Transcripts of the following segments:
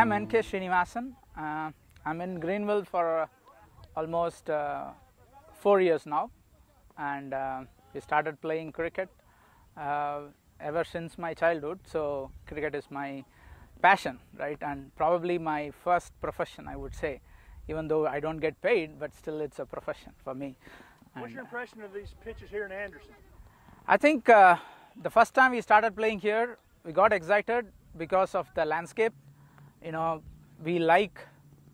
I'm N.K. Srinivasan. I'm in Greenville for almost 4 years now, and we started playing cricket ever since my childhood. So cricket is my passion, right, and probably my first profession, I would say, even though I don't get paid, but still it's a profession for me. What's your impression of these pitches here in Anderson? I think the first time we started playing here, we got excited because of the landscape. You know, we like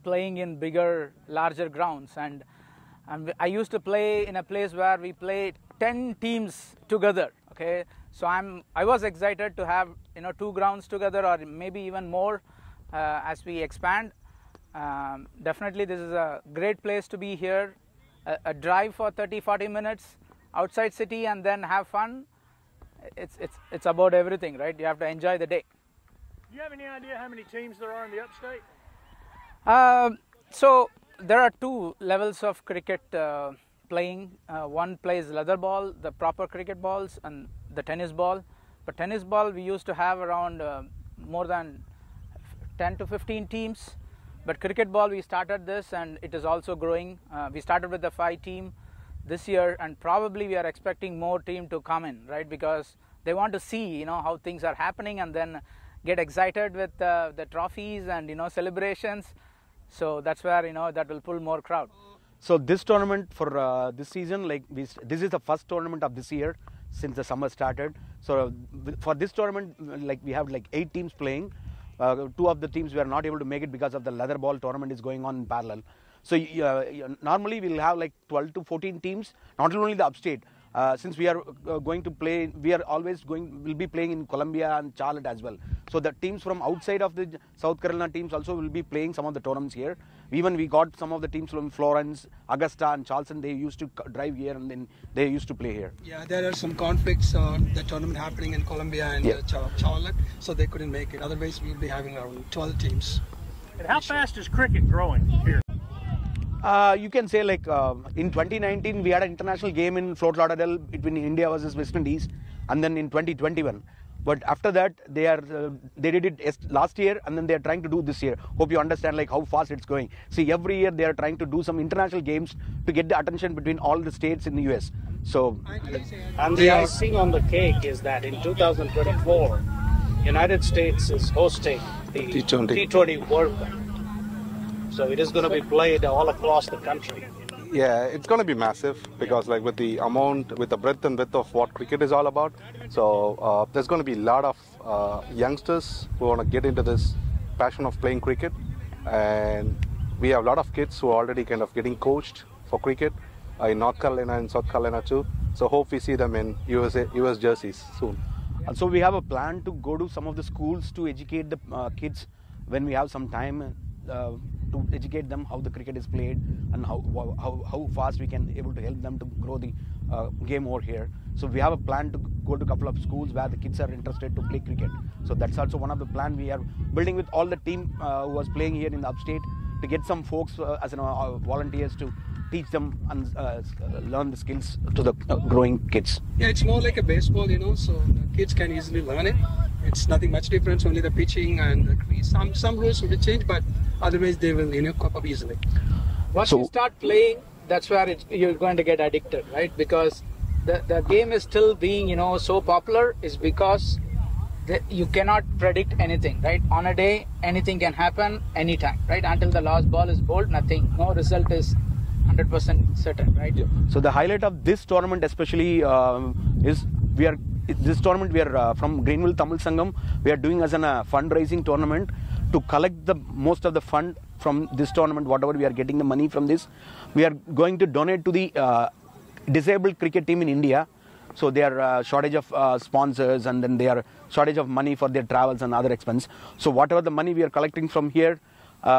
playing in bigger, larger grounds, and I used to play in a place where we played 10 teams together. Okay, so I was excited to have 2 grounds together, or maybe even more as we expand. Definitely, this is a great place to be here. A drive for 30-40 minutes outside city and then have fun. It's about everything, right? You have to enjoy the day. Do you have any idea how many teams there are in the upstate? So there are 2 levels of cricket playing. One plays leather ball, the proper cricket balls, and the tennis ball. But tennis ball, we used to have around more than 10 to 15 teams. But cricket ball, we started this, and it is also growing. We started with the 5 team this year, and probably we are expecting more team to come in, right? Because they want to see, how things are happening, and then get excited with the trophies and celebrations. So that's where that will pull more crowd. So this tournament for this season, this is the first tournament of this year since the summer started. So for this tournament, we have 8 teams playing. 2 of the teams were not able to make it because of the leather ball tournament is going on in parallel. So normally we'll have 12 to 14 teams, not only the upstate. Since we are going to play, we'll be playing in Columbia and Charlotte as well. So the teams from outside of the South Carolina teams also will be playing some of the tournaments here. Even we got some of the teams from Florence, Augusta and Charleston. They used to drive here and then they used to play here. Yeah, there are some conflicts on the tournament happening in Columbia and Charlotte, so they couldn't make it. Otherwise, we'll be having around 12 teams. And how fast is cricket growing here? You can say in 2019 we had an international game in Fort Lauderdale between India versus West Indies, and then in 2021. But after that they did it last year, and then they are trying to do this year. Hope you understand how fast it's going. See, every year they are trying to do some international games to get the attention between all the states in the US. So, and the icing on the cake is that in 2024, United States is hosting the T20 World Cup. So it is going to be played all across the country. Yeah, it's going to be massive because with the breadth and width of what cricket is all about. So there's going to be a lot of youngsters who want to get into this passion of playing cricket. And we have a lot of kids who are already kind of getting coached for cricket in North Carolina and South Carolina too. So hope we see them in US jerseys soon. And so we have a plan to go to some of the schools to educate the kids when we have some time. To educate them how the cricket is played and how fast we can able to help them to grow the game over here. So we have a plan to go to a couple of schools where the kids are interested to play cricket. So that's also one of the plan we are building with all the team who was playing here in the upstate, to get some folks as volunteers to teach them and learn the skills to the growing kids. Yeah, it's more like a baseball, so the kids can easily learn it. It's nothing much different, only the pitching and the crease. Some rules will be changed, but otherwise they will cope up easily. Once you start playing, that's where you're going to get addicted, right? Because the game is still being so popular is because you cannot predict anything, right? On a day, anything can happen anytime, right? Until the last ball is bowled, no result is 100% certain, right? Yeah. So the highlight of this tournament especially is we are from Greenville Tamil Sangam. We are doing as a fundraising tournament to collect the most of the fund from this tournament. Whatever we are getting the money from this, we are going to donate to the disabled cricket team in India. So they are shortage of sponsors, and then they are shortage of money for their travels and other expense. So whatever the money we are collecting from here,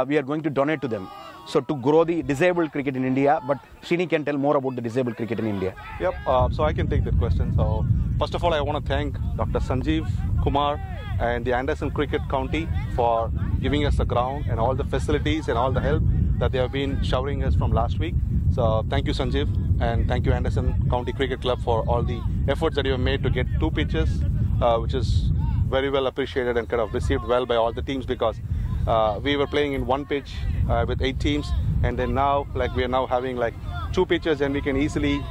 we are going to donate to them. So to grow the disabled cricket in India, but Srini can tell more about the disabled cricket in India. Yep, so I can take that question. So first of all, I want to thank Dr. Sanjeev Kumar and the Anderson Cricket County for giving us the ground and all the facilities and all the help that they have been showering us from last week. So thank you, Sanjeev, and thank you, Anderson County Cricket Club, for all the efforts that you have made to get 2 pitches, which is very well appreciated and kind of received well by all the teams, because we were playing in one pitch with 8 teams, and then now like we are now having like 2 pitches, and we can easily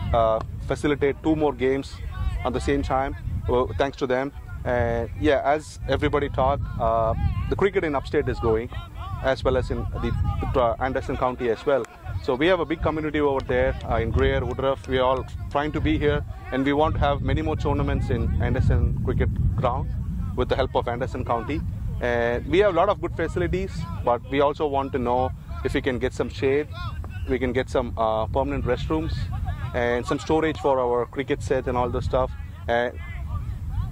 facilitate 2 more games at the same time, thanks to them. And yeah, as everybody talked, the cricket in upstate is growing, as well as in the Anderson County as well. So we have a big community over there in Greer, Woodruff. We are all trying to be here, and we want to have many more tournaments in Anderson Cricket Ground with the help of Anderson County. And we have a lot of good facilities, but we also want to know if we can get some shade, we can get some permanent restrooms, and some storage for our cricket set and all the stuff. And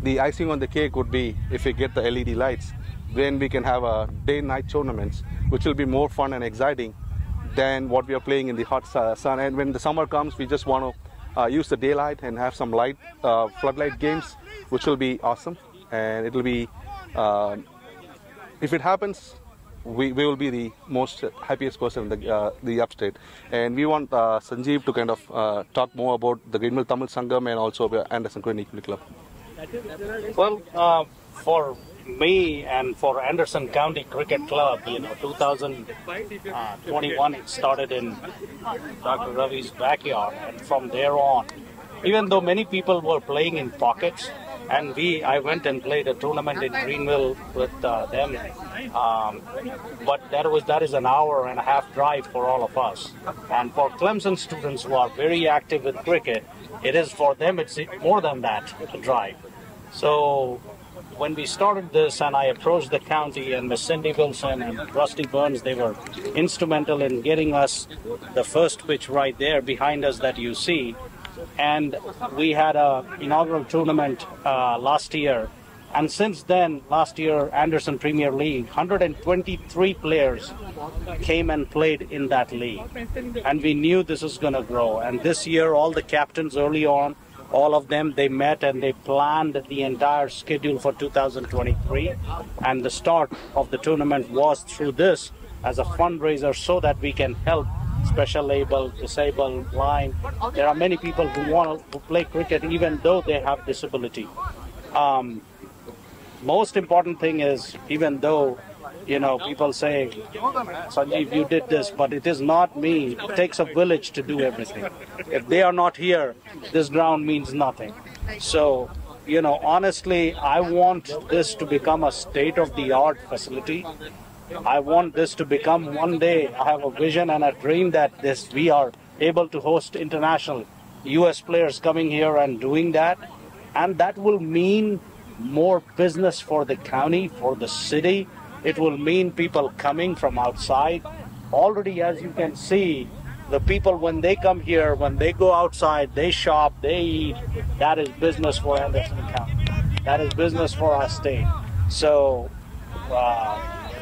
the icing on the cake would be if we get the LED lights, then we can have a day-night tournaments, which will be more fun and exciting than what we are playing in the hot sun. And when the summer comes, we just want to use the daylight and have some light floodlight games, which will be awesome. And it will be, if it happens, we will be the most happiest person in the upstate. And we want Sanjeev to kind of talk more about the Greenville Tamil Sangam and also Anderson Cricket Club. Well, for me and for Anderson County Cricket Club, 2021 it started in Dr. Ravi's backyard, and from there on, even though many people were playing in pockets, and I went and played a tournament in Greenville with them, but that is an hour and a half drive for all of us. And for Clemson students who are very active with cricket, it's more than that drive. So when we started this and I approached the county, and Miss Cindy Wilson and Rusty Burns, they were instrumental in getting us the first pitch right there behind us that you see. And we had an inaugural tournament last year. And since then, last year, Anderson Premier League, 123 players came and played in that league. And we knew this was going to grow. And this year, all the captains early on, all of them, they met and they planned the entire schedule for 2023. And the start of the tournament was through this as a fundraiser so that we can help special able, disabled, blind. There are many people who want to play cricket even though they have disability. Most important thing is, even though people say, Sanjeev, you did this, but it is not me. It takes a village to do everything. If they are not here, this ground means nothing. So, honestly, I want this to become a state-of-the-art facility. I want this to become one day, I have a vision and a dream that we are able to host international US players coming here and doing that. And that will mean more business for the county, for the city. It will mean people coming from outside. Already, as you can see, the people, when they come here, when they go outside, they shop, they eat. That is business for Anderson County. That is business for our state. So,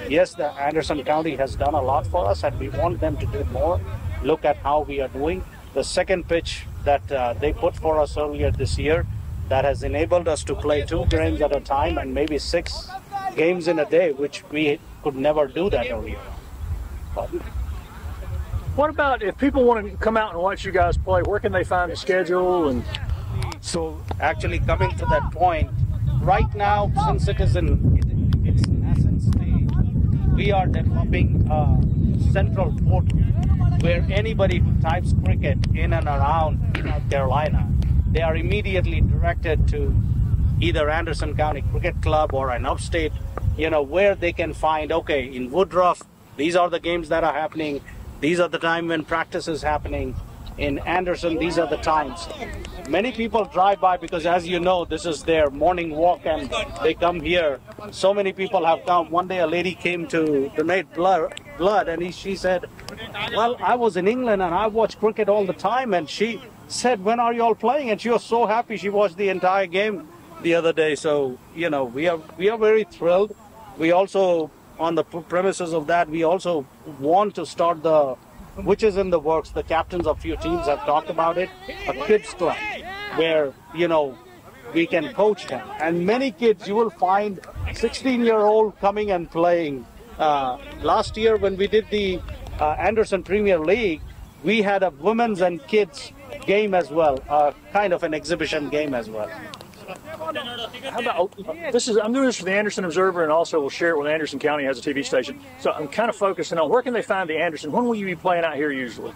yes, the Anderson County has done a lot for us, and we want them to do more. Look at how we are doing. The second pitch that they put for us earlier this year, that has enabled us to play 2 games at a time and maybe 6 games in a day, which we could never do that earlier. What about if people want to come out and watch you guys play? Where can they find the schedule? And so, actually, coming to that point, right now, since it is in its nascent stage, we are developing a central portal where anybody who types cricket in and around North Carolina, they are immediately directed to either Anderson County Cricket Club or an upstate, where they can find, okay, in Woodruff, these are the games that are happening. These are the time when practice is happening. In Anderson, these are the times. Many people drive by because, as you know, this is their morning walk and they come here. So many people have come. One day a lady came to donate blood and she said, well, I was in England and I watch cricket all the time. And she said, when are you all playing? And she was so happy she watched the entire game the other day. So, we are very thrilled. We also, on the premises of that, we also want to start which is in the works. The captains of few teams have talked about it, a kids club where, we can coach them. And many kids, you will find 16-year-old coming and playing. Last year when we did the Anderson Premier League, we had a women's and kids game as well, kind of an exhibition game as well. How about I'm doing this for the Anderson Observer, and also we'll share it with Anderson County has a TV station. So I'm kind of focusing on where can they find the Anderson? When will you be playing out here usually?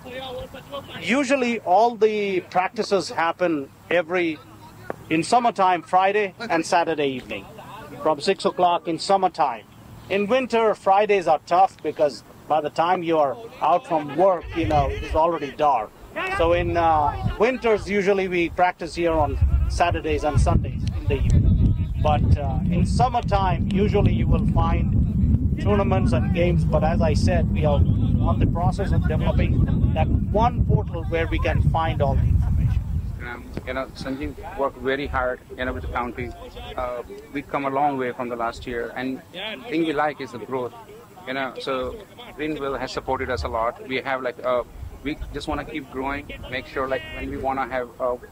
Usually all the practices happen in summertime, Friday and Saturday evening from 6 o'clock in summertime. In winter, Fridays are tough because by the time you are out from work, it's already dark. So in winters, usually we practice here on Saturdays and Sundays in the evening. But in summertime, usually you will find tournaments and games. But as I said, we are on the process of developing that one portal where we can find all the information. Sanjeev worked very hard, with the county. We come a long way from the last year, and the thing we like is the growth. So Greenville has supported us a lot. We have we just want to keep growing, make sure when we want to have,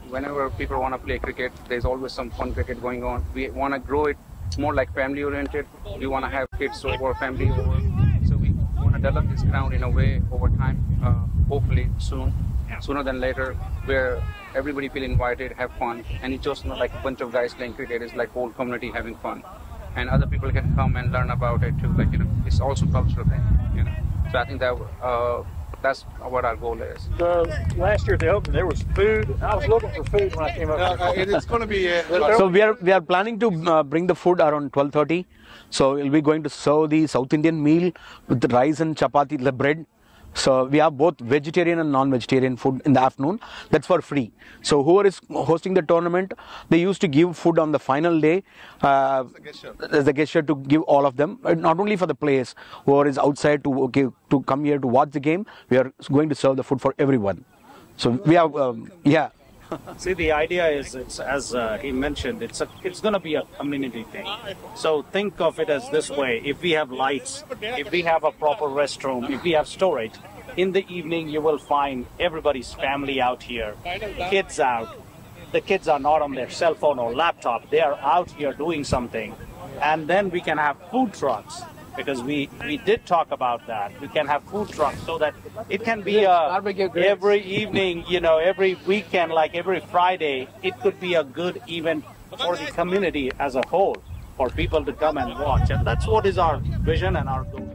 whenever people want to play cricket, there's always some fun cricket going on. We want to grow it more like family oriented. We want to have kids over, family over. So we want to develop this ground in a way over time, hopefully sooner than later, where everybody feel invited, have fun, and it's just not like a bunch of guys playing cricket. It's like whole community having fun, and other people can come and learn about it too. It's also cultural thing. So I think that that's what our goal is. Last year at the Open, there was food. I was looking for food when I came up here. It's going to be. So we are planning to bring the food around 12:30. So we'll be going to serve the South Indian meal with the rice and chapati, the bread. So we have both vegetarian and non-vegetarian food in the afternoon. That's for free. So whoever is hosting the tournament, they used to give food on the final day as a gesture to give all of them. Not only for the players whoever is outside to come here to watch the game. We are going to serve the food for everyone. So we have See, the idea is, as he mentioned, it's going to be a community thing. So think of it as this way: if we have lights, if we have a proper restroom, if we have storage, in the evening you will find everybody's family out here, kids out. The kids are not on their cell phone or laptop; they are out here doing something, and then we can have food trucks. Because we did talk about that. We can have food trucks so that it can be every evening, every weekend, like every Friday, it could be a good event for the community as a whole, for people to come and watch. And that's what is our vision and our goal.